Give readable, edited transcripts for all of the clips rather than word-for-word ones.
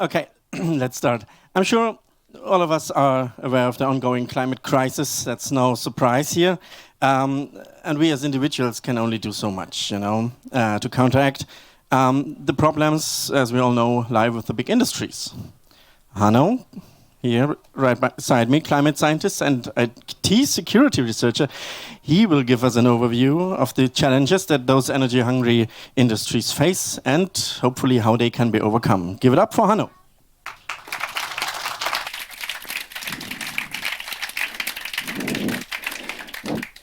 Okay, let's start. I'm sure all of us are aware of the ongoing climate crisis. That's no surprise here. And we as individuals can only do so much, to counteract. The problems, as we all know, lie with the big industries. Hanno, here right beside me, climate scientist and IT security researcher, he will give us an overview of the challenges that those energy-hungry industries face and hopefully how they can be overcome. Give it up for Hanno.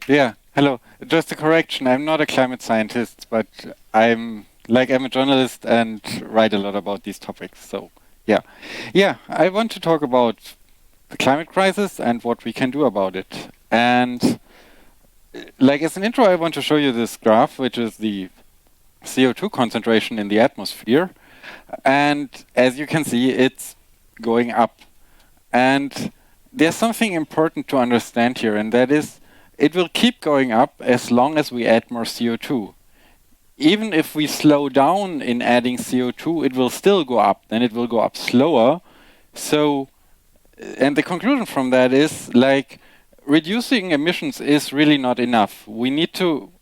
Yeah, hello. Just a correction, I'm not a climate scientist, but I'm a journalist and write a lot about these topics. So, yeah. Yeah, I want to talk about the climate crisis and what we can do about it. And as an intro, I want to show you this graph, which is the CO2 concentration in the atmosphere. And as you can see, it's going up. And there's something important to understand here, and that is it will keep going up as long as we add more CO2. Even if we slow down in adding CO2, it will still go up. Then it will go up slower. So, and the conclusion from that is reducing emissions is really not enough. We need to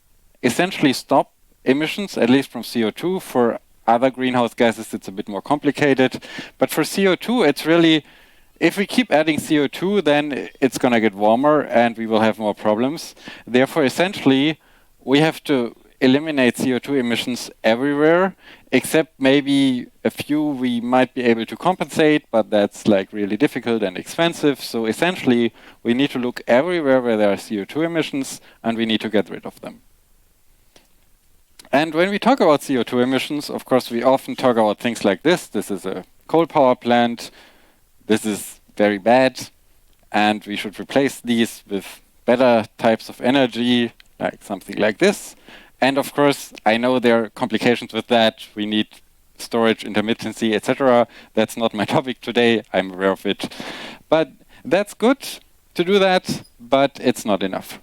essentially stop emissions, at least from CO2. For other greenhouse gases, it's a bit more complicated. But for CO2, it's really, if we keep adding CO2, then it's going to get warmer and we will have more problems. Therefore, essentially, we have to eliminate CO2 emissions everywhere, except maybe a few we might be able to compensate, but that's really difficult and expensive. So essentially, we need to look everywhere where there are CO2 emissions and we need to get rid of them. And when we talk about CO2 emissions, of course, we often talk about things like this. This is a coal power plant. This is very bad, and we should replace these with better types of energy, like something like this. And of course, I know there are complications with that. We need storage, intermittency, etc. That's not my topic today. I'm aware of it. But that's good to do that, but it's not enough.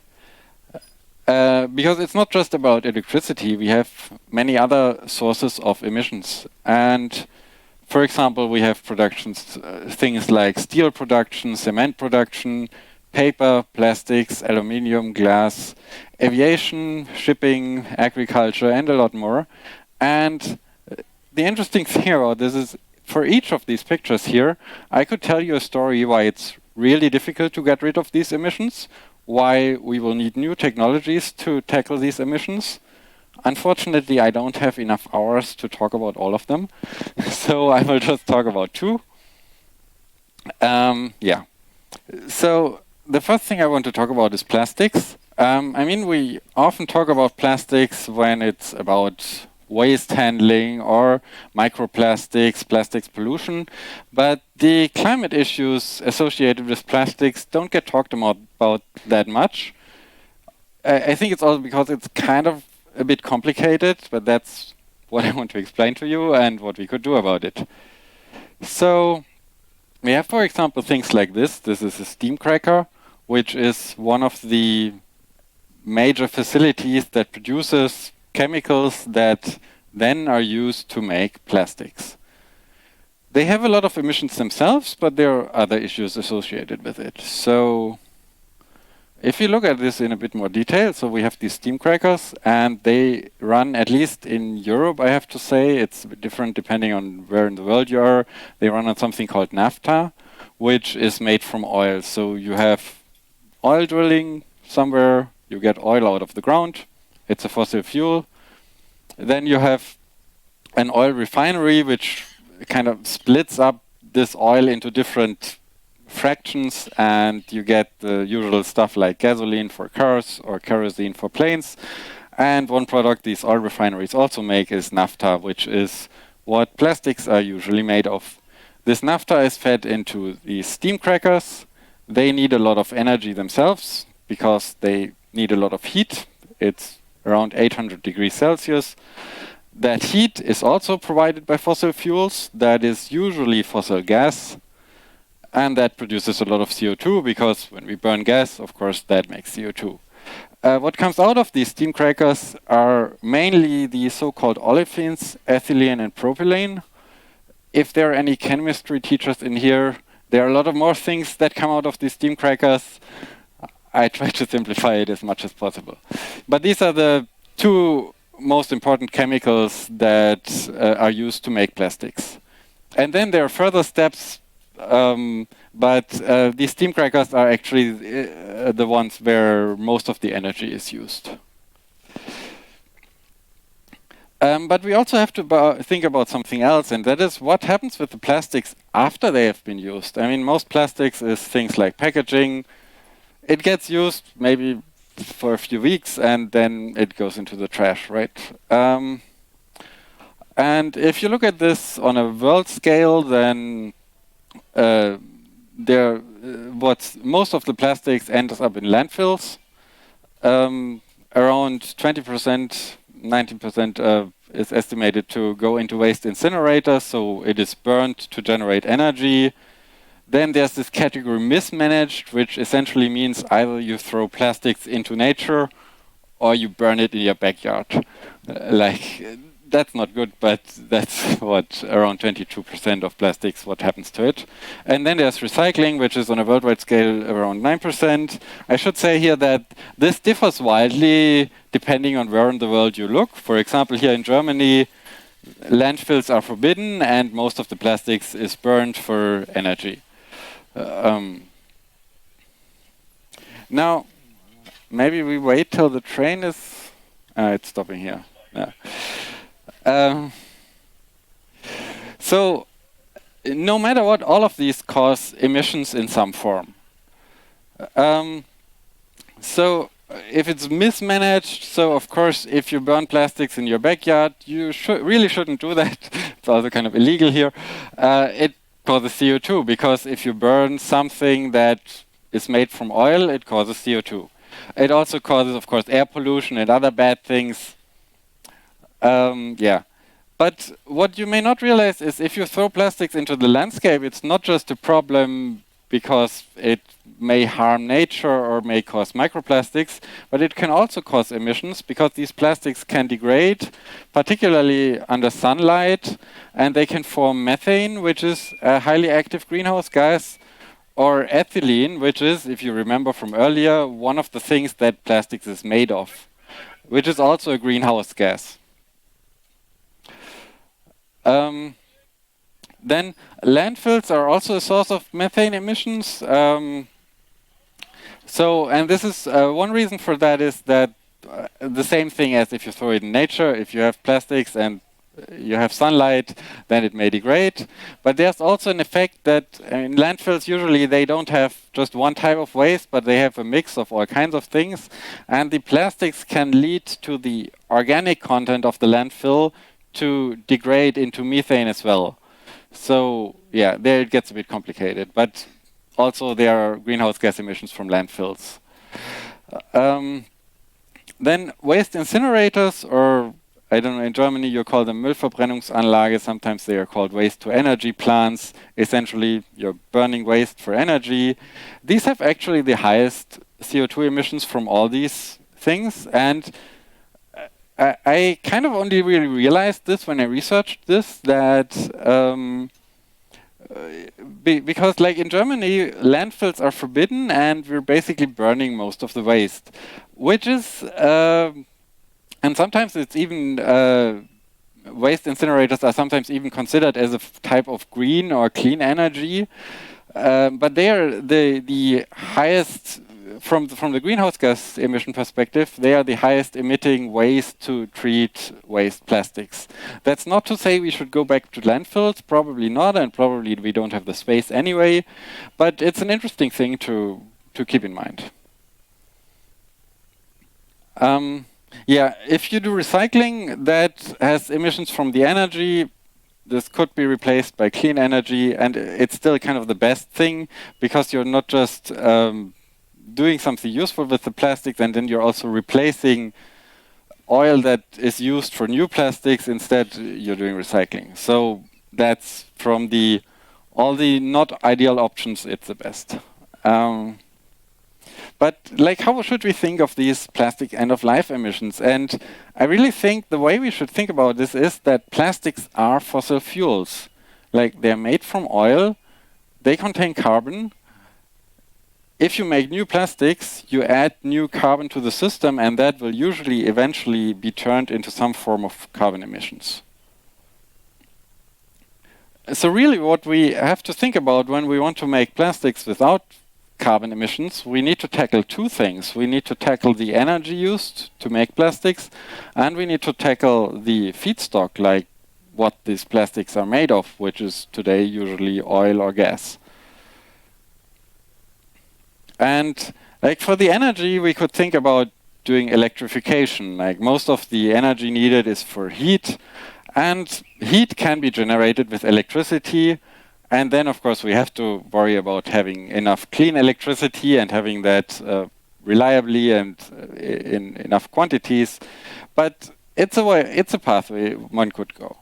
Because it's not just about electricity. We have many other sources of emissions. And for example, we have productions, things like steel production, cement production, paper, plastics, aluminium, glass, aviation, shipping, agriculture, and a lot more. And the interesting thing about this is, for each of these pictures here, I could tell you a story why it's really difficult to get rid of these emissions, why we will need new technologies to tackle these emissions. Unfortunately, I don't have enough hours to talk about all of them, so I will just talk about two. Yeah. So the first thing I want to talk about is plastics. We often talk about plastics when it's about waste handling or microplastics, plastics pollution, but the climate issues associated with plastics don't get talked about that much. I think it's also because it's kind of a bit complicated, but that's what I want to explain to you and what we could do about it. So we have, for example, things like this. This is a steam cracker, which is one of the major facilities that produces chemicals that then are used to make plastics. They have a lot of emissions themselves, but there are other issues associated with it. So if you look at this in a bit more detail, so we have these steam crackers, and they run, at least in Europe, I have to say, it's a bit different depending on where in the world you are. They run on something called naphtha, which is made from oil. So you have oil drilling somewhere, you get oil out of the ground, it's a fossil fuel. Then you have an oil refinery, which kind of splits up this oil into different fractions, and you get the usual stuff like gasoline for cars or kerosene for planes. And one product these oil refineries also make is naphtha, which is what plastics are usually made of. This naphtha is fed into these steam crackers. They need a lot of energy themselves because they need a lot of heat. It's around 800 degrees Celsius. That heat is also provided by fossil fuels. That is usually fossil gas. And that produces a lot of CO2 because when we burn gas, of course, that makes CO2. What comes out of these steam crackers are mainly the so-called olefins, ethylene and propylene. if there are any chemistry teachers in here, there are a lot of more things that come out of these steam crackers. I try to simplify it as much as possible. But these are the two most important chemicals that are used to make plastics. And then there are further steps, but these steam crackers are actually the ones where most of the energy is used. But we also have to think about something else, and that is what happens with the plastics after they have been used. I mean, most plastics is things like packaging. It gets used maybe for a few weeks, and then it goes into the trash, right? And if you look at this on a world scale, then most of the plastics ends up in landfills. Around 20%, 19% is estimated to go into waste incinerators, so it is burned to generate energy. Then there's this category mismanaged, which essentially means either you throw plastics into nature or you burn it in your backyard. That's not good, but that's what around 22% of plastics, what happens to it. And then there's recycling, which is on a worldwide scale around 9%. I should say here that this differs widely depending on where in the world you look. For example, here in Germany, landfills are forbidden and most of the plastics is burned for energy. Now, maybe we wait till the train is... it's stopping here. Yeah. So, no matter what, all of these cause emissions in some form. So, if it's mismanaged, so of course, if you burn plastics in your backyard, you really shouldn't do that. It's also kind of illegal here. It causes CO2, because if you burn something that is made from oil, it causes CO2. It also causes, of course, air pollution and other bad things. Yeah. But what you may not realize is if you throw plastics into the landscape, it's not just a problem because it may harm nature or may cause microplastics, but it can also cause emissions because these plastics can degrade, particularly under sunlight, and they can form methane, which is a highly active greenhouse gas, or ethylene, which is, if you remember from earlier, one of the things that plastics is made of, which is also a greenhouse gas. Then landfills are also a source of methane emissions. And this is one reason for that is that the same thing as if you throw it in nature, if you have plastics and you have sunlight, then it may degrade. But there's also an effect that in landfills usually they don't have just one type of waste, but they have a mix of all kinds of things. And the plastics can lead to the organic content of the landfill to degrade into methane as well. So yeah, there it gets a bit complicated, but also there are greenhouse gas emissions from landfills. Then waste incinerators, or I don't know, in Germany you call them Müllverbrennungsanlage, sometimes they are called waste-to-energy plants. Essentially, you're burning waste for energy. These have actually the highest CO2 emissions from all these things, and I kind of only really realized this when I researched this, that because like in Germany, landfills are forbidden and we're basically burning most of the waste, which is, and sometimes it's even, waste incinerators are sometimes even considered as a type of green or clean energy, but they are the highest, from the greenhouse gas emission perspective, they are the highest emitting ways to treat waste plastics. That's not to say we should go back to landfills, probably not, and probably we don't have the space anyway, but it's an interesting thing to keep in mind. Yeah, if you do recycling that has emissions from the energy, this could be replaced by clean energy, and it's still kind of the best thing because you're not just doing something useful with the plastics, and then you're also replacing oil that is used for new plastics. Instead, you're doing recycling. So that's from all the not ideal options, it's the best. But like, how should we think of these plastic end-of-life emissions? And I really think the way we should think about this is that plastics are fossil fuels. Like, they're made from oil, they contain carbon. If you make new plastics, you add new carbon to the system, and that will usually eventually be turned into some form of carbon emissions. So really what we have to think about when we want to make plastics without carbon emissions, we need to tackle two things. We need to tackle the energy used to make plastics, and we need to tackle the feedstock, like what these plastics are made of, which is today usually oil or gas. And like for the energy, we could think about doing electrification. Like most of the energy needed is for heat, and heat can be generated with electricity. And then, of course, we have to worry about having enough clean electricity and having that reliably and in enough quantities. But it's a pathway one could go.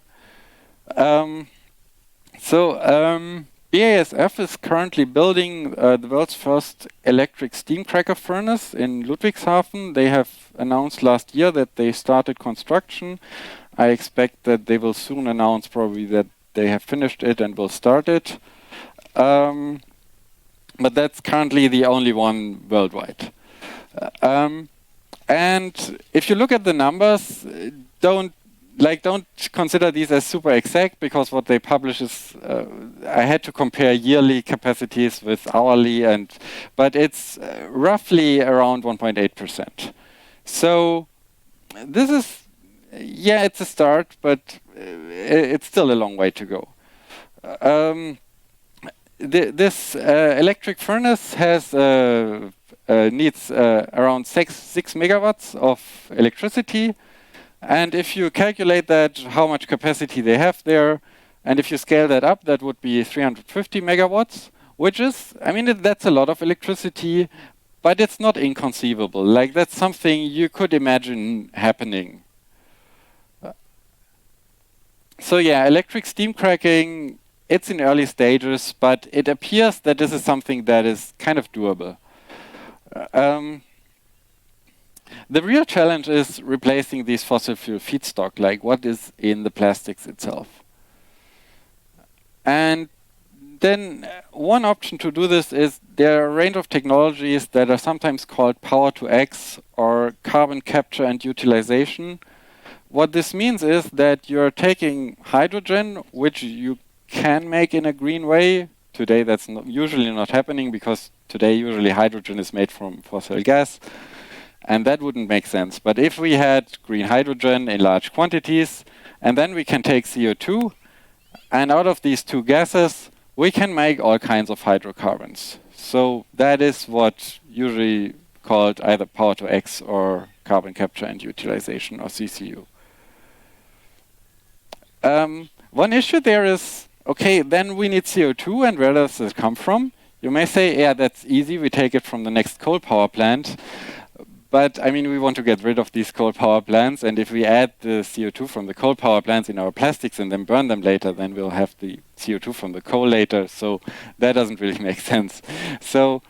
BASF is currently building the world's first electric steam cracker furnace in Ludwigshafen. They have announced last year that they started construction. I expect that they will soon announce probably that they have finished it and will start it. But that's currently the only one worldwide. And if you look at the numbers, don't consider these as super exact, because what they publish is, I had to compare yearly capacities with hourly, but it's roughly around 1.8%. So this is, yeah, it's a start, but it's still a long way to go. This electric furnace has needs around 6 megawatts of electricity. And if you calculate that, how much capacity they have there, and if you scale that up, that would be 350 megawatts, which is, I mean, that's a lot of electricity, but it's not inconceivable. Like, that's something you could imagine happening. So yeah, electric steam cracking, it's in early stages, but it appears that this is something that is kind of doable. The real challenge is replacing these fossil fuel feedstock, like what is in the plastics itself. And then one option to do this is there are a range of technologies that are sometimes called power to X or carbon capture and utilization. What this means is that you're taking hydrogen, which you can make in a green way. Today that's usually not happening, because today usually hydrogen is made from fossil gas. And that wouldn't make sense. But if we had green hydrogen in large quantities, and then we can take CO2, and out of these two gases, we can make all kinds of hydrocarbons. So that is what usually called either power to X or carbon capture and utilization, or CCU. One issue there is, okay, then we need CO2, and where does it come from? You may say, yeah, that's easy, we take it from the next coal power plant. But I mean, we want to get rid of these coal power plants, and if we add the CO2 from the coal power plants in our plastics and then burn them later, then we'll have the CO2 from the coal later, so that doesn't really make sense. So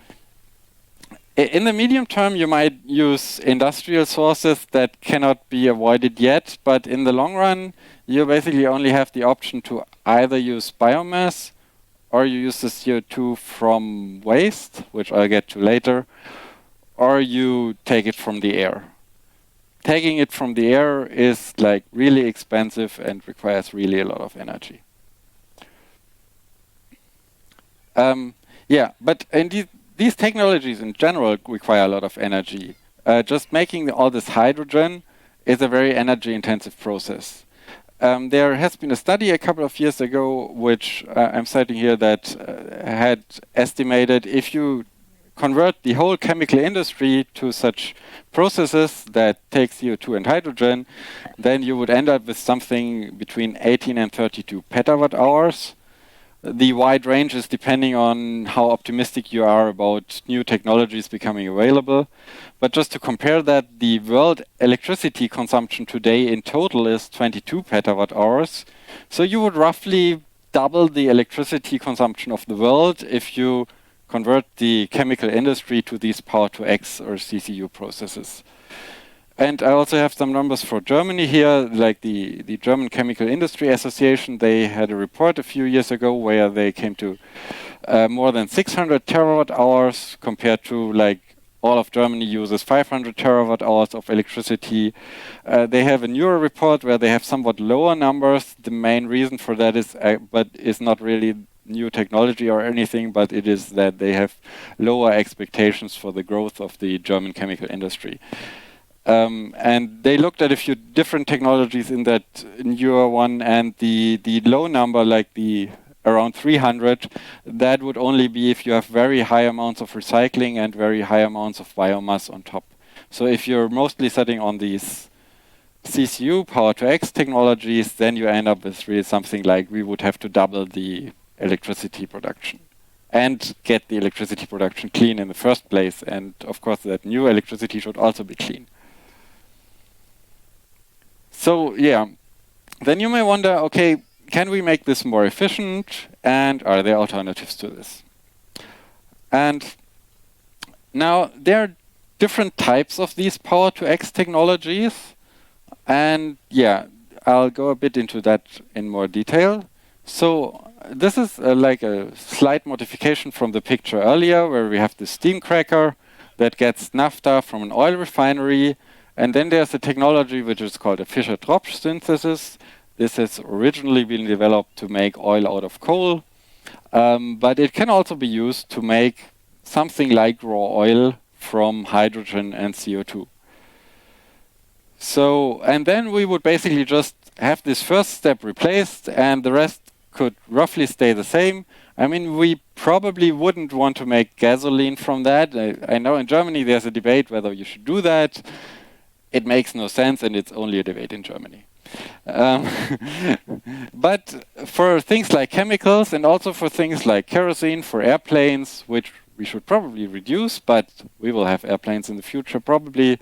in the medium term, you might use industrial sources that cannot be avoided yet, but in the long run, you basically only have the option to either use biomass, or you use the CO2 from waste, which I'll get to later, or you take it from the air. Taking it from the air is like really expensive and requires really a lot of energy. Yeah, but these technologies in general require a lot of energy. Just making all this hydrogen is a very energy intensive process. There has been a study a couple of years ago, which I'm citing here, that had estimated if you convert the whole chemical industry to such processes that take CO2 and hydrogen, then you would end up with something between 18 and 32 petawatt hours. The wide range is depending on how optimistic you are about new technologies becoming available. But just to compare that, the world electricity consumption today in total is 22 petawatt hours. So you would roughly double the electricity consumption of the world if you convert the chemical industry to these power to X or CCU processes. And I also have some numbers for Germany here, like the German Chemical Industry Association. They had a report a few years ago where they came to more than 600 terawatt hours compared to like all of Germany uses 500 terawatt hours of electricity. They have a newer report where they have somewhat lower numbers. The main reason for that is, but is not really new technology or anything, but it is that they have lower expectations for the growth of the German chemical industry. And they looked at a few different technologies in that newer one, and the low number, like the around 300, that would only be if you have very high amounts of recycling and very high amounts of biomass on top. So if you're mostly setting on these CCU power to X technologies, then you end up with really something like we would have to double the electricity production and get the electricity production clean in the first place. And of course, that new electricity should also be clean. So yeah, then you may wonder, okay, can we make this more efficient, and are there alternatives to this? And now there are different types of these power to X technologies, and yeah, I'll go a bit into that in more detail. So this is like a slight modification from the picture earlier, where we have the steam cracker that gets naphtha from an oil refinery, and then there's a technology which is called a Fischer-Tropsch synthesis. This has originally been developed to make oil out of coal, but it can also be used to make something like raw oil from hydrogen and CO2. So, and then we would basically just have this first step replaced, and the rest could roughly stay the same. I mean, we probably wouldn't want to make gasoline from that. I know in Germany there's a debate whether you should do that. It makes no sense, and it's only a debate in Germany. But for things like chemicals and also for things like kerosene for airplanes, which we should probably reduce, but we will have airplanes in the future probably,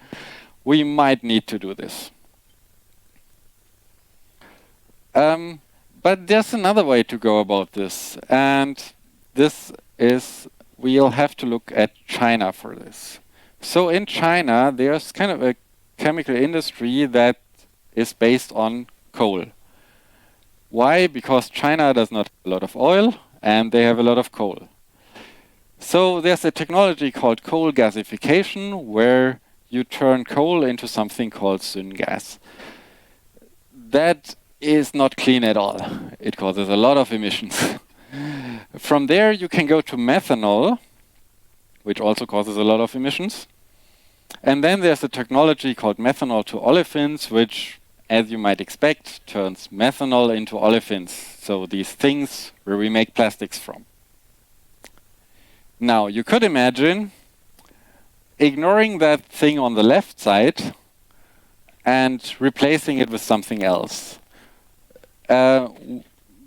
we might need to do this. But there's another way to go about this, and this is we'll have to look at China for this. So in China, there's kind of a chemical industry that is based on coal. Why? Because China does not have a lot of oil and they have a lot of coal. So there's a technology called coal gasification where you turn coal into something called syngas. That is not clean at all. It causes a lot of emissions. From there you can go to methanol, which also causes a lot of emissions. And then there's a technology called methanol to olefins, which, as you might expect, turns methanol into olefins. So these things where we make plastics from. Now, you could imagine ignoring that thing on the left side and replacing it with something else.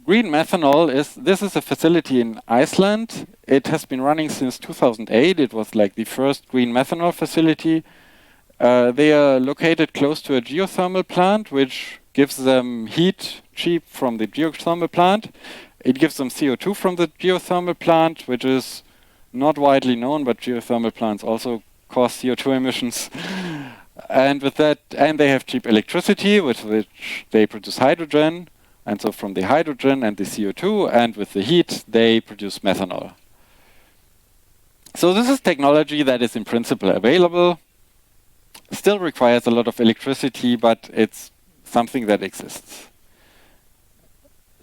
Green methanol this is a facility in Iceland. It has been running since 2008. It was like the first green methanol facility. They are located close to a geothermal plant, which gives them heat cheap from the geothermal plant. It gives them CO2 from the geothermal plant, which is not widely known, but geothermal plants also cause CO2 emissions. And with that, and they have cheap electricity, with which they produce hydrogen. And so from the hydrogen and the CO2 and with the heat, they produce methanol. So this is technology that is in principle available, still requires a lot of electricity, but it's something that exists.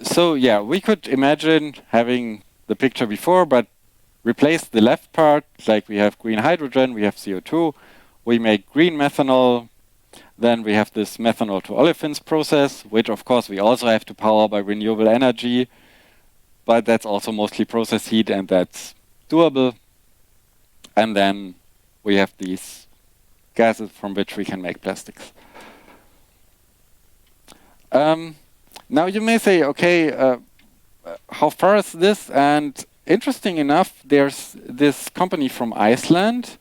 So yeah, we could imagine having the picture before, but replace the left part, like we have green hydrogen, we have CO2, we make green methanol. Then we have this methanol to olefins process, which of course we also have to power by renewable energy, but that's also mostly process heat and that's doable. And then we have these gases from which we can make plastics. Now you may say, okay, how far is this? And interesting enough, there's this company from Iceland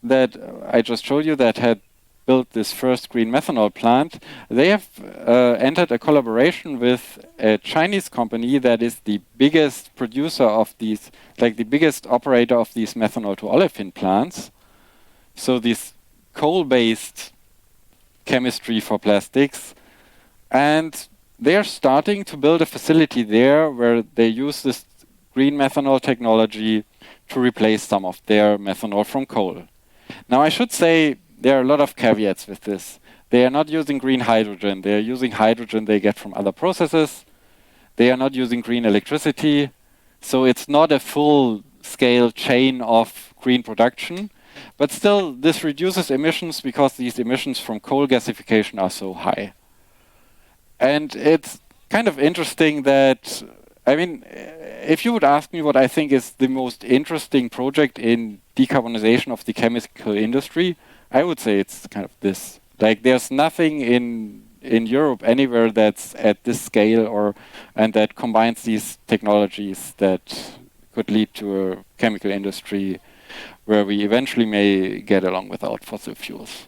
that I just showed you that had built this first green methanol plant. They have entered a collaboration with a Chinese company that is the biggest producer of these, like the biggest operator of these methanol to olefin plants. So these coal-based chemistry for plastics. And they are starting to build a facility there where they use this green methanol technology to replace some of their methanol from coal. Now, I should say there are a lot of caveats with this. They are not using green hydrogen. They are using hydrogen they get from other processes. They are not using green electricity. So it's not a full-scale chain of green production. But still, this reduces emissions because these emissions from coal gasification are so high. And it's kind of interesting that, I mean, if you would ask me what I think is the most interesting project in decarbonization of the chemical industry, I would say it's kind of this. Like, there's nothing in Europe anywhere that's at this scale and that combines these technologies that could lead to a chemical industry where we eventually may get along without fossil fuels.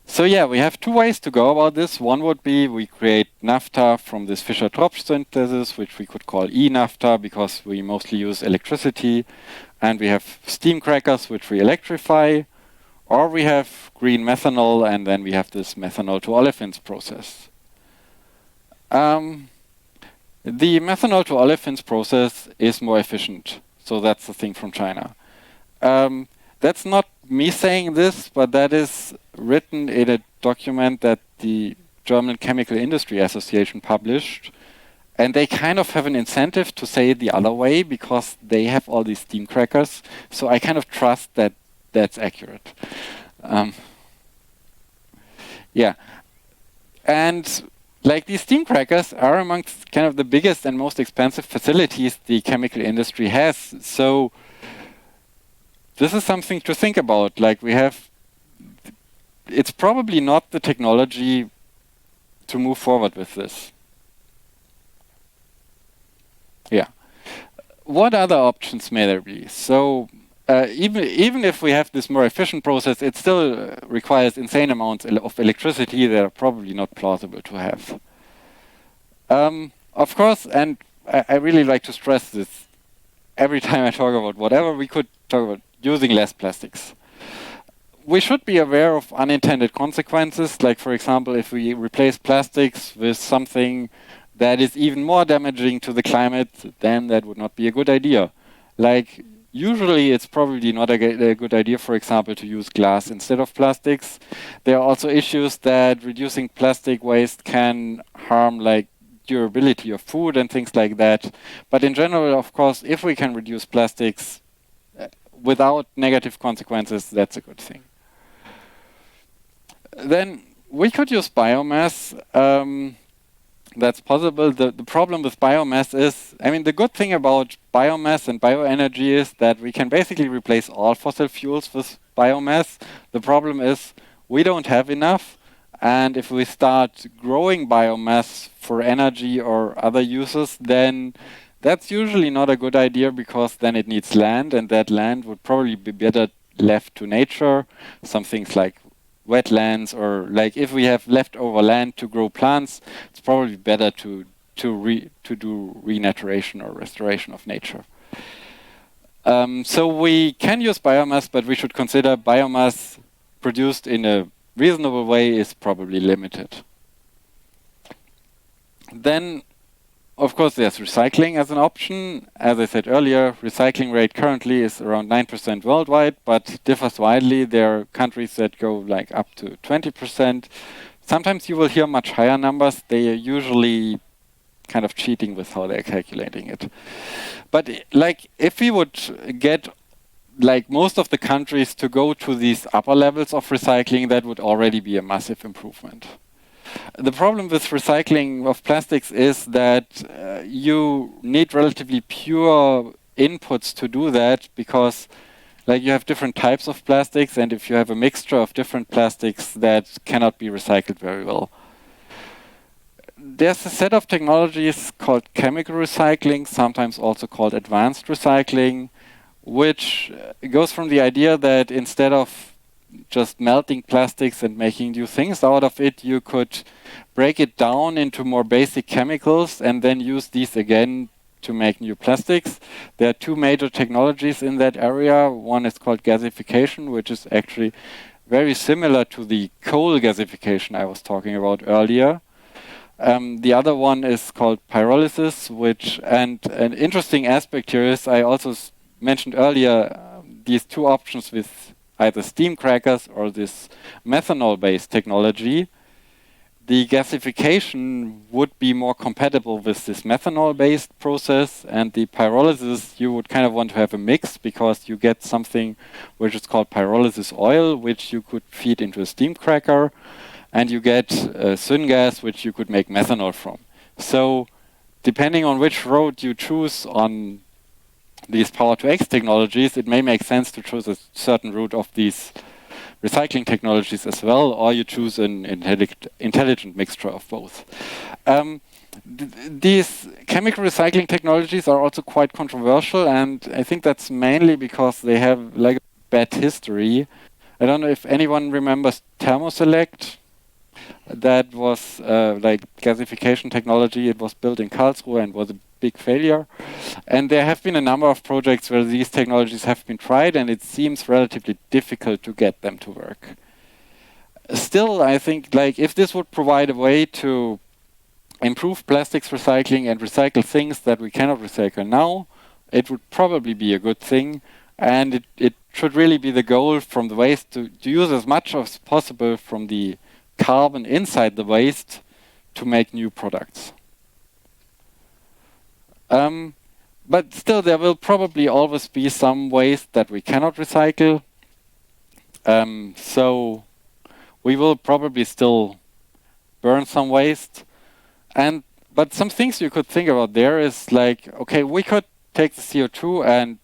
So yeah, we have two ways to go about this. One would be we create naphtha from this Fischer-Tropsch synthesis, which we could call e-naphtha because we mostly use electricity. And we have steam crackers, which we electrify. Or we have green methanol, and then we have this methanol to olefins process. The methanol to olefins process is more efficient. So that's the thing from China. That's not me saying this, but that is written in a document that the German Chemical Industry Association published. And they kind of have an incentive to say it the other way because they have all these steam crackers. So I kind of trust that that's accurate. Yeah. And like these steam crackers are amongst kind of the biggest and most expensive facilities the chemical industry has. So this is something to think about. Like it's probably not the technology to move forward with this. Yeah. What other options may there be? So even if we have this more efficient process, it still requires insane amounts of electricity that are probably not plausible to have. Of course, and I really like to stress this every time I talk about whatever, we could talk about using less plastics. We should be aware of unintended consequences, like for example, if we replace plastics with something that is even more damaging to the climate, then that would not be a good idea. Like, usually it's probably not a good idea, for example, to use glass instead of plastics. There are also issues that reducing plastic waste can harm like durability of food and things like that. But in general, of course, if we can reduce plastics without negative consequences, that's a good thing. Then we could use biomass. That's possible. The problem with biomass is, I mean, the good thing about biomass and bioenergy is that we can basically replace all fossil fuels with biomass. The problem is we don't have enough. And if we start growing biomass for energy or other uses, then that's usually not a good idea because then it needs land, and that land would probably be better left to nature. Some things like wetlands, or like if we have leftover land to grow plants, it's probably better to do renaturation or restoration of nature. So we can use biomass, but we should consider biomass produced in a reasonable way is probably limited. Then, of course, there's recycling as an option. As I said earlier, recycling rate currently is around 9% worldwide, but differs widely. There are countries that go like up to 20%. Sometimes you will hear much higher numbers. They are usually kind of cheating with how they're calculating it. But like if we would get like most of the countries to go to these upper levels of recycling, that would already be a massive improvement. The problem with recycling of plastics is that you need relatively pure inputs to do that, because like you have different types of plastics, and if you have a mixture of different plastics, that cannot be recycled very well. There's a set of technologies called chemical recycling, sometimes also called advanced recycling, which goes from the idea that instead of just melting plastics and making new things out of it, you could break it down into more basic chemicals and then use these again to make new plastics. There are two major technologies in that area. One is called gasification, which is actually very similar to the coal gasification I was talking about earlier. The other one is called pyrolysis, and an interesting aspect here is I also mentioned earlier these two options with either steam crackers or this methanol-based technology. The gasification would be more compatible with this methanol-based process, and the pyrolysis, you would kind of want to have a mix because you get something which is called pyrolysis oil, which you could feed into a steam cracker, and you get syngas, which you could make methanol from. So depending on which road you choose on these power-to-X technologies, it may make sense to choose a certain route of these recycling technologies as well, or you choose an intelligent mixture of both. These chemical recycling technologies are also quite controversial, and I think that's mainly because they have like a bad history. I don't know if anyone remembers Thermoselect. That was like gasification technology. It was built in Karlsruhe and was a big failure. And there have been a number of projects where these technologies have been tried, and it seems relatively difficult to get them to work. Still, I think like if this would provide a way to improve plastics recycling and recycle things that we cannot recycle now, it would probably be a good thing. And it should really be the goal from the waste to use as much as possible from the carbon inside the waste to make new products. But still, there will probably always be some waste that we cannot recycle. So we will probably still burn some waste. But some things you could think about there is like, okay, we could take the CO2 and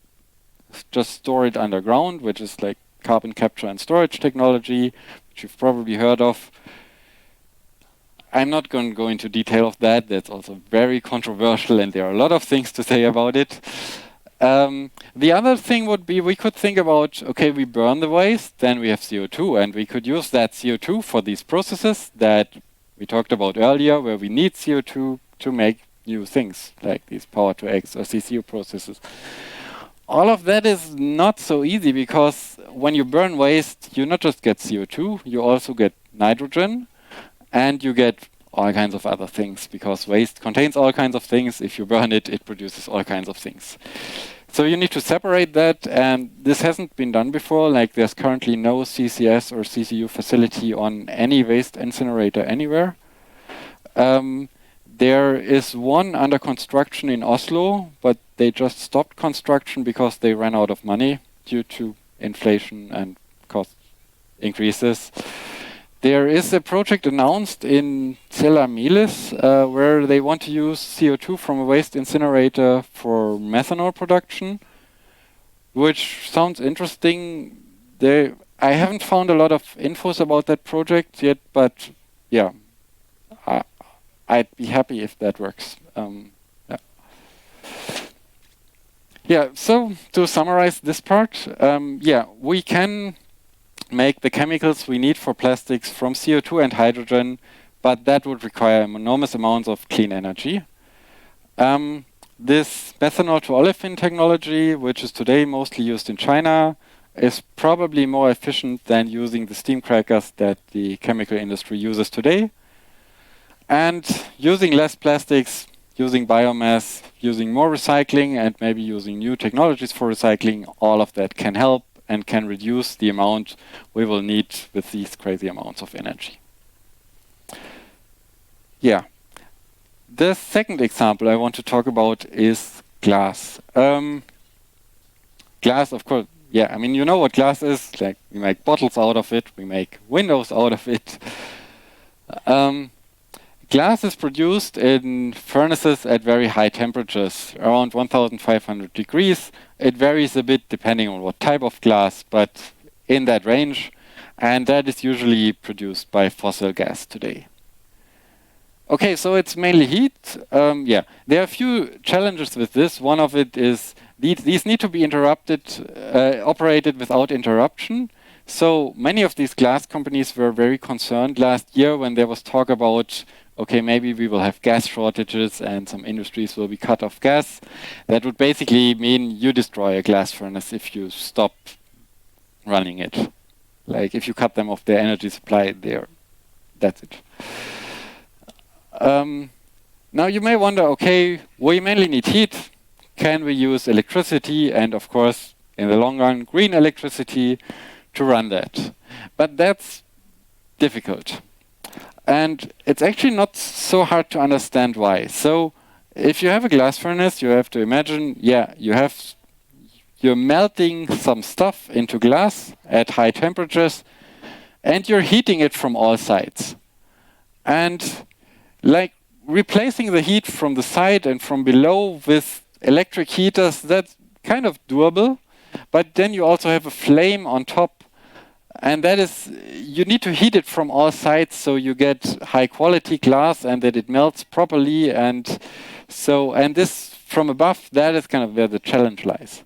just store it underground, which is like carbon capture and storage technology, which you've probably heard of. I'm not going to go into detail of that. That's also very controversial, and there are a lot of things to say about it. The other thing would be we could think about, okay, we burn the waste, then we have CO2, and we could use that CO2 for these processes that we talked about earlier, where we need CO2 to make new things, like these power-to-X or CCU processes. All of that is not so easy, because when you burn waste, you not just get CO2, you also get nitrogen, and you get all kinds of other things, because waste contains all kinds of things. If you burn it, it produces all kinds of things. So you need to separate that, and this hasn't been done before. Like there's currently no CCS or CCU facility on any waste incinerator anywhere. There is one under construction in Oslo, but they just stopped construction because they ran out of money due to inflation and cost increases. There is a project announced in Miles where they want to use CO2 from a waste incinerator for methanol production, which sounds interesting. I haven't found a lot of infos about that project yet, but yeah, I'd be happy if that works. Yeah, so to summarize this part, yeah, we can make the chemicals we need for plastics from CO2 and hydrogen, but that would require enormous amounts of clean energy. This methanol to olefin technology, which is today mostly used in China, is probably more efficient than using the steam crackers that the chemical industry uses today. And using less plastics, using biomass, using more recycling, and maybe using new technologies for recycling, all of that can help and can reduce the amount we will need with these crazy amounts of energy. Yeah. The second example I want to talk about is glass. Glass, of course, yeah, I mean, you know what glass is. Like, we make bottles out of it, we make windows out of it. Glass is produced in furnaces at very high temperatures, around 1,500 degrees. It varies a bit depending on what type of glass, but in that range. And that is usually produced by fossil gas today. Okay, so it's mainly heat. Yeah, there are a few challenges with this. One of it is these need to be operated without interruption. So many of these glass companies were very concerned last year when there was talk about, okay, maybe we will have gas shortages and some industries will be cut off gas. That would basically mean you destroy a glass furnace if you stop running it. Like if you cut them off their energy supply, that's it. Now you may wonder, okay, we mainly need heat. Can we use electricity and, of course, in the long run, green electricity to run that? But that's difficult. And it's actually not so hard to understand why. So if you have a glass furnace, you have to imagine, you're melting some stuff into glass at high temperatures, and you're heating it from all sides. And like replacing the heat from the side and from below with electric heaters, that's kind of doable. But then you also have a flame on top, and that is, you need to heat it from all sides so you get high quality glass and that it melts properly. And this from above, that is kind of where the challenge lies.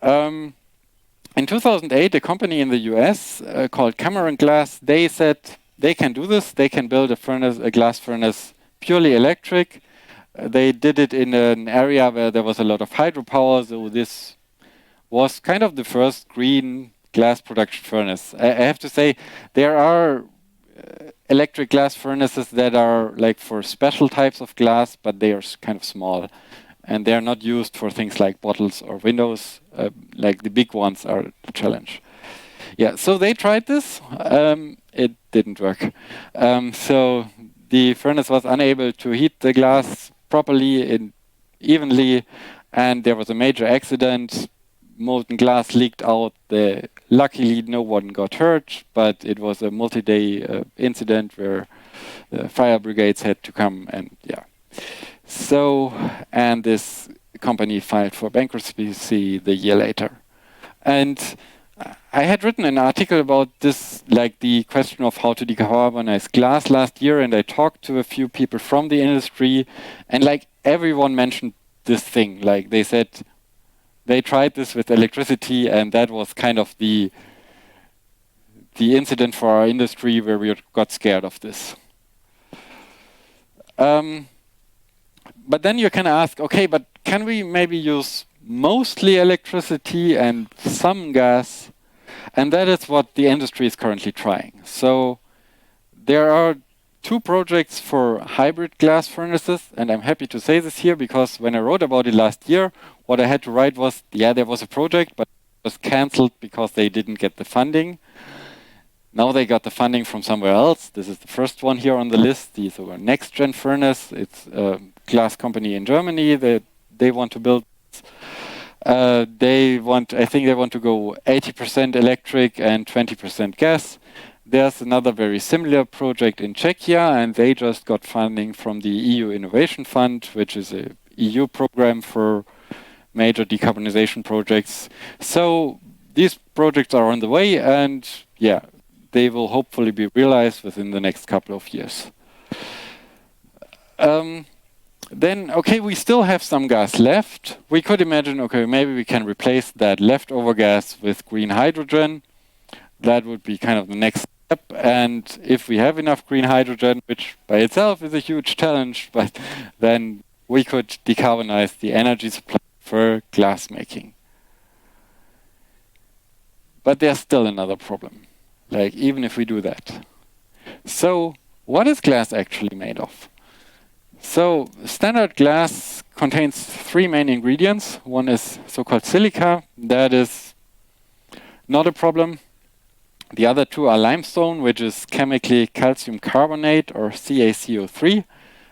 In 2008, a company in the US called Cameron Glass, they said they can do this. They can build a glass furnace purely electric. They did it in an area where there was a lot of hydropower, so this was kind of the first green glass production furnace. I have to say, there are electric glass furnaces that are like for special types of glass, but they are kind of small. And they're not used for things like bottles or windows. Like the big ones are the challenge. Yeah, so they tried this. It didn't work. So the furnace was unable to heat the glass properly and evenly, and there was a major accident. Molten glass leaked out. Luckily, no one got hurt, but it was a multi-day incident where the fire brigades had to come, and yeah. So, and this company filed for bankruptcy the year later. And I had written an article about this, like the question of how to decarbonize glass last year, and I talked to a few people from the industry, and like everyone mentioned this thing. Like they said they tried this with electricity, and that was kind of the incident for our industry where we got scared of this. But then you can ask, okay, but can we maybe use mostly electricity and some gas? And that is what the industry is currently trying. So there are 2 projects for hybrid glass furnaces, and I'm happy to say this here because when I wrote about it last year, what I had to write was, there was a project, but it was cancelled because they didn't get the funding. Now they got the funding from somewhere else. This is the first one here on the list. These are Next Gen Furnace. It's a glass company in Germany that they want to build. I think they want to go 80% electric and 20% gas. There's another very similar project in Czechia, and they just got funding from the EU Innovation Fund, which is a EU program for major decarbonization projects. So these projects are on the way, and they will hopefully be realized within the next couple of years. Then, we still have some gas left. We could imagine, maybe we can replace that leftover gas with green hydrogen. That would be kind of the next step. And if we have enough green hydrogen, which by itself is a huge challenge, but then we could decarbonize the energy supply for glass making. But there's still another problem. Like, even if we do that. So, what is glass actually made of? So, standard glass contains 3 main ingredients. One is so-called silica. That is not a problem. The other 2 are limestone, which is chemically calcium carbonate, or CaCO3.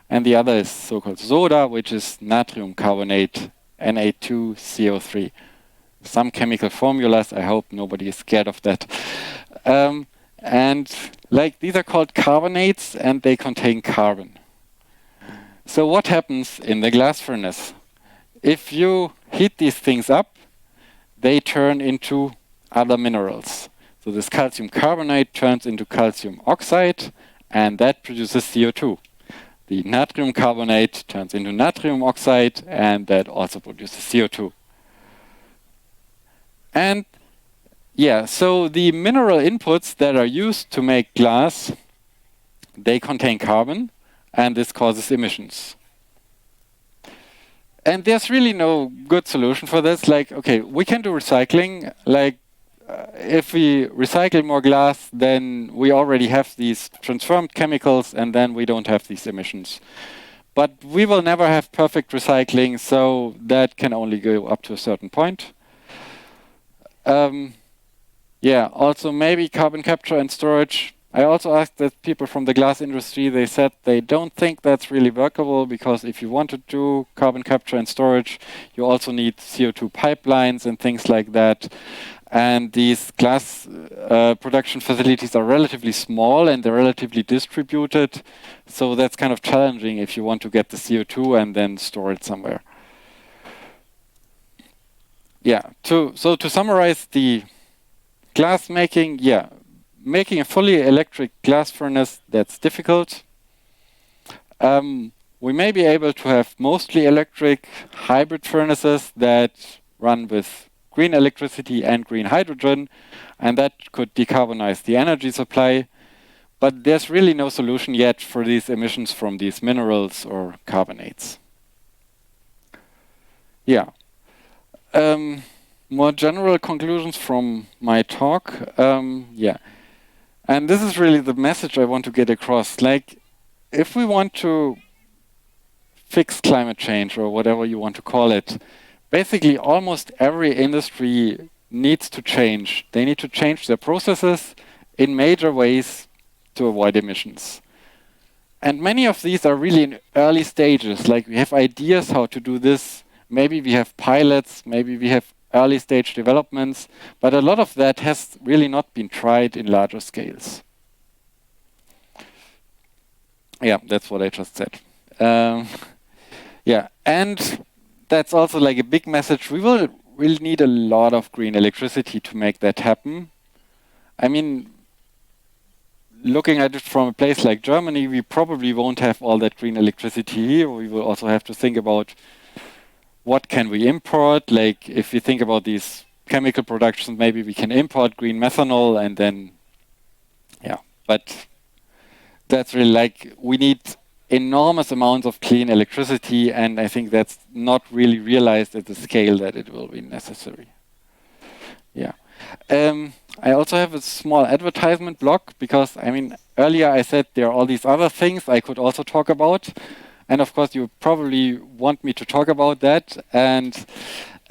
And the other is so-called soda, which is natrium carbonate, Na2CO3. Some chemical formulas. I hope nobody is scared of that. And these are called carbonates, and they contain carbon. So what happens in the glass furnace? If you heat these things up, they turn into other minerals. So this calcium carbonate turns into calcium oxide, and that produces CO2. The natrium carbonate turns into natrium oxide, and that also produces CO2. And so the mineral inputs that are used to make glass, they contain carbon, and this causes emissions. And there's really no good solution for this. We can do recycling. if we recycle more glass, then we already have these transformed chemicals, and then we don't have these emissions. But we will never have perfect recycling, so that can only go up to a certain point. Yeah, also maybe carbon capture and storage. I also asked that people from the glass industry, they said they don't think that's really workable, because if you want to do carbon capture and storage, you also need CO2 pipelines and things like that. And these glass production facilities are relatively small and they're relatively distributed. So that's kind of challenging if you want to get the CO2 and then store it somewhere. Yeah, so to summarize the glass making, making a fully electric glass furnace, that's difficult. We may be able to have mostly electric hybrid furnaces that run with green electricity and green hydrogen, and that could decarbonize the energy supply. But there's really no solution yet for these emissions from these minerals or carbonates. Yeah. More general conclusions from my talk. Yeah. And this is really the message I want to get across. Like, if we want to fix climate change, or whatever you want to call it, basically almost every industry needs to change. They need to change their processes in major ways to avoid emissions. And many of these are really in early stages. Like, we have ideas how to do this. Maybe we have pilots, maybe we have early stage developments, but a lot of that has really not been tried in larger scales. Yeah, that's what I just said. Yeah, and that's also like a big message. We'll need a lot of green electricity to make that happen. I mean, looking at it from a place like Germany, we probably won't have all that green electricity here. We will also have to think about what can we import. Like, if you think about these chemical productions, maybe we can import green methanol, and then, yeah. But that's really like, we need enormous amounts of clean electricity, and I think that's not really realized at the scale that it will be necessary. Yeah. I also have a small advertisement block, because, I mean, earlier I said there are all these other things I could also talk about. And of course, you probably want me to talk about that. And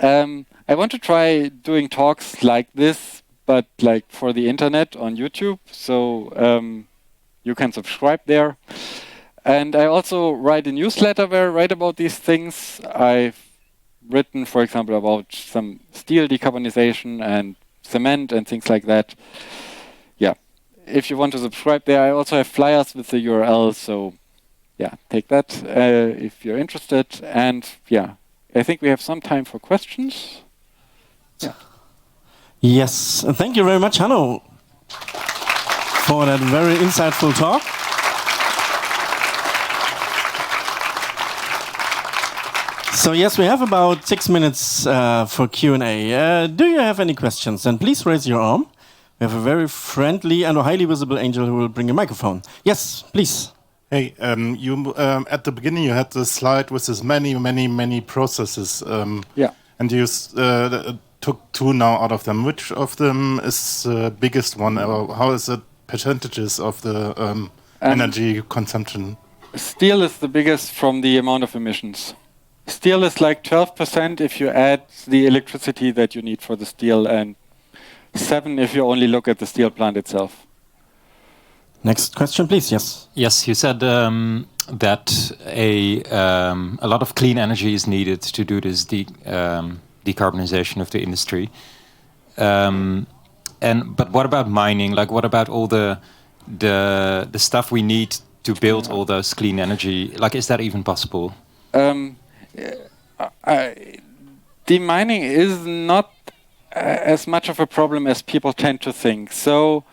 I want to try doing talks like this, but like for the internet on YouTube. So you can subscribe there. And I also write a newsletter where I write about these things. I've written, for example, about some steel decarbonization and cement and things like that. Yeah, if you want to subscribe there, I also have flyers with the URL. So yeah, take that if you're interested. And yeah, I think we have some time for questions. Yeah. Yes, thank you very much, Hanno, for that very insightful talk. So yes, we have about 6 minutes for Q&A. Do you have any questions? And please raise your arm. We have a very friendly and a highly visible angel who will bring a microphone. Yes, please. Hey, you at the beginning you had this slide with this many processes. Yeah. And you took two now out of them. Which of them is the biggest one? Or how is the percentages of the energy consumption? Steel is the biggest from the amount of emissions. Steel is like 12% if you add the electricity that you need for the steel, and 7% if you only look at the steel plant itself. Next question, please. Yes. Yes, you said that a lot of clean energy is needed to do this decarbonization of the industry. But what about mining? Like, what about all the stuff we need to build all those clean energy? Like, is that even possible? Demining is not as much of a problem as people tend to think. So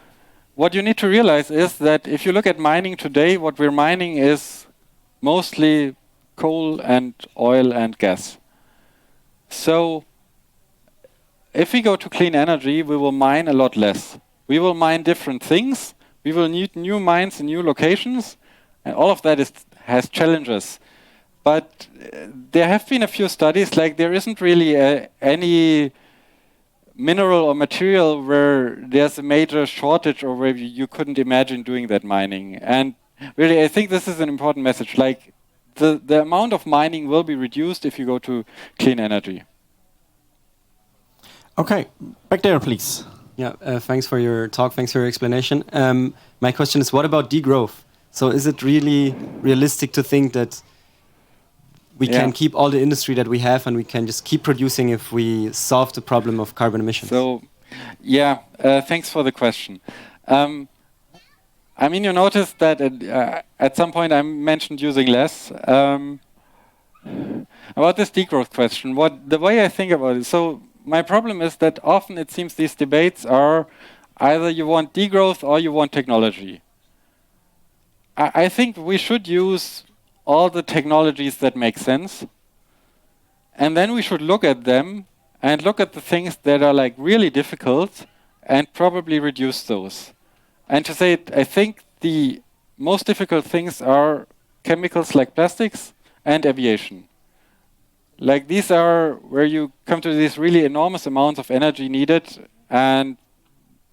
what you need to realize is that if you look at mining today, what we're mining is mostly coal and oil and gas. So if we go to clean energy, we will mine a lot less. We will mine different things. We will need new mines in new locations. And all of that has challenges. But there have been a few studies, like there isn't really any mineral or material where there's a major shortage or where you couldn't imagine doing that mining. And really, I think this is an important message. Like, the amount of mining will be reduced if you go to clean energy. Okay, back there, please. Yeah, thanks for your talk. Thanks for your explanation. My question is, what about degrowth? So is it really realistic to think that we can keep all the industry that we have and we can just keep producing if we solve the problem of carbon emissions? So, thanks for the question. I mean, you noticed that at some point I mentioned using less. About this degrowth question, the way I think about it, so my problem is that often it seems these debates are either you want degrowth or you want technology. I think we should use all the technologies that make sense, and then we should look at them and look at the things that are like really difficult and probably reduce those. And to say it, I think the most difficult things are chemicals like plastics and aviation. Like, these are where you come to these really enormous amounts of energy needed, and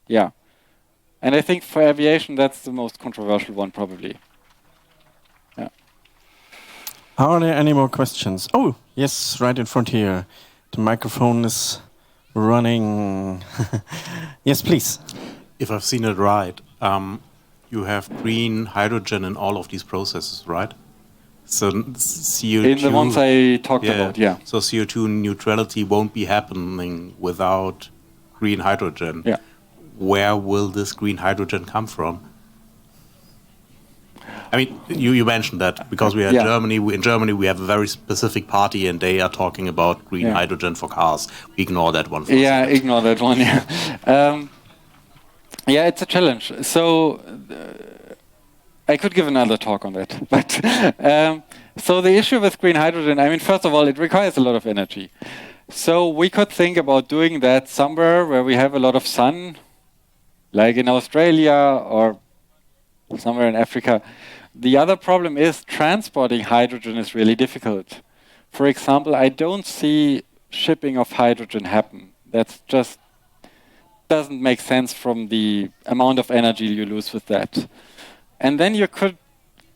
and I think for aviation that's the most controversial one probably. Yeah. Are there any more questions? Oh, yes, right in front here. The microphone is running. Yes, please. If I've seen it right, you have green hydrogen in all of these processes, right? So CO2... In the ones I talked about, yeah. So CO2 neutrality won't be happening without green hydrogen. Yeah. Where will this green hydrogen come from? I mean, you mentioned that because we are Germany. In Germany, we have a very specific party, and they are talking about green hydrogen for cars. We ignore that one. Ignore that one. Yeah, it's a challenge. So I could give another talk on that. But so the issue with green hydrogen, I mean, first of all, it requires a lot of energy. So we could think about doing that somewhere where we have a lot of sun, like in Australia or somewhere in Africa. The other problem is transporting hydrogen is really difficult. For example, I don't see shipping of hydrogen happen. That's just doesn't make sense from the amount of energy you lose with that. And then you could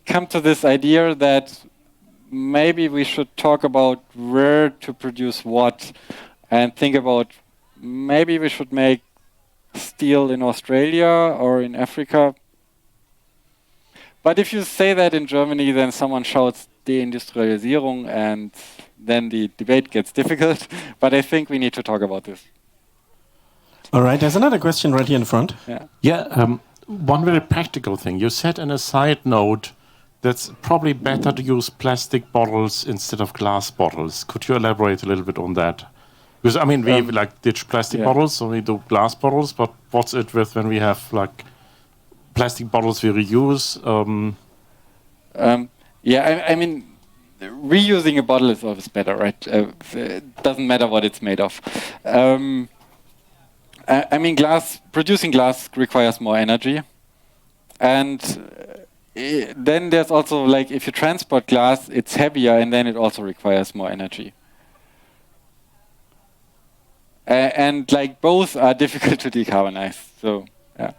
come to this idea that maybe we should talk about where to produce what and think about maybe we should make steel in Australia or in Africa. But if you say that in Germany, then someone shouts Deindustrialisierung and then the debate gets difficult. But I think we need to talk about this. All right, there's another question right here in front. One very practical thing. You said in a side note that's probably better to use plastic bottles instead of glass bottles. Could you elaborate a little bit on that? Because, I mean, we like ditch plastic bottles, so we do glass bottles, but what's it with when we have like plastic bottles we reuse? I mean, reusing a bottle is always better, right? It doesn't matter what it's made of. I mean, producing glass requires more energy. And then there's also, like, if you transport glass, it's heavier, and then it also requires more energy. And, like, both are difficult to decarbonize, so, yeah.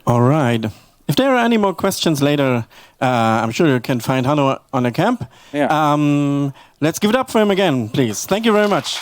All right. If there are any more questions later, I'm sure you can find Hanno on the camp. Yeah. Let's give it up for him again, please. Thank you very much.